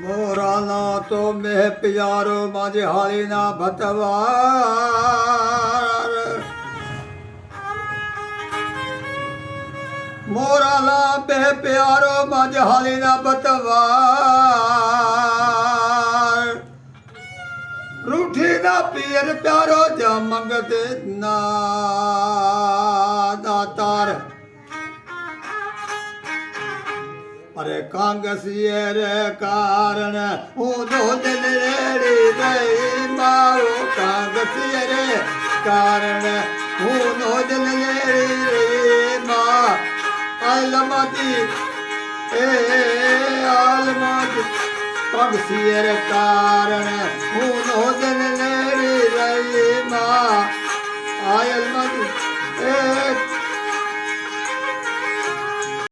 મોરાનો તો મેં પ્યારો માજે હાલીના ભતવાર મોરાલા બે પ્યારો માજે હાલીના ભતવાર રૂઠીના પિયર પ્યારો જા મંગતે ના દાતાર अरे कांगसिए रे कारण हूँ दो दिन रेड़ी गई माओ कांगसिए रे कारण हूँ दो दिन रेड़ी गई माँ आलमती आलमती कांगसिए रे कारण हूँ दो दिन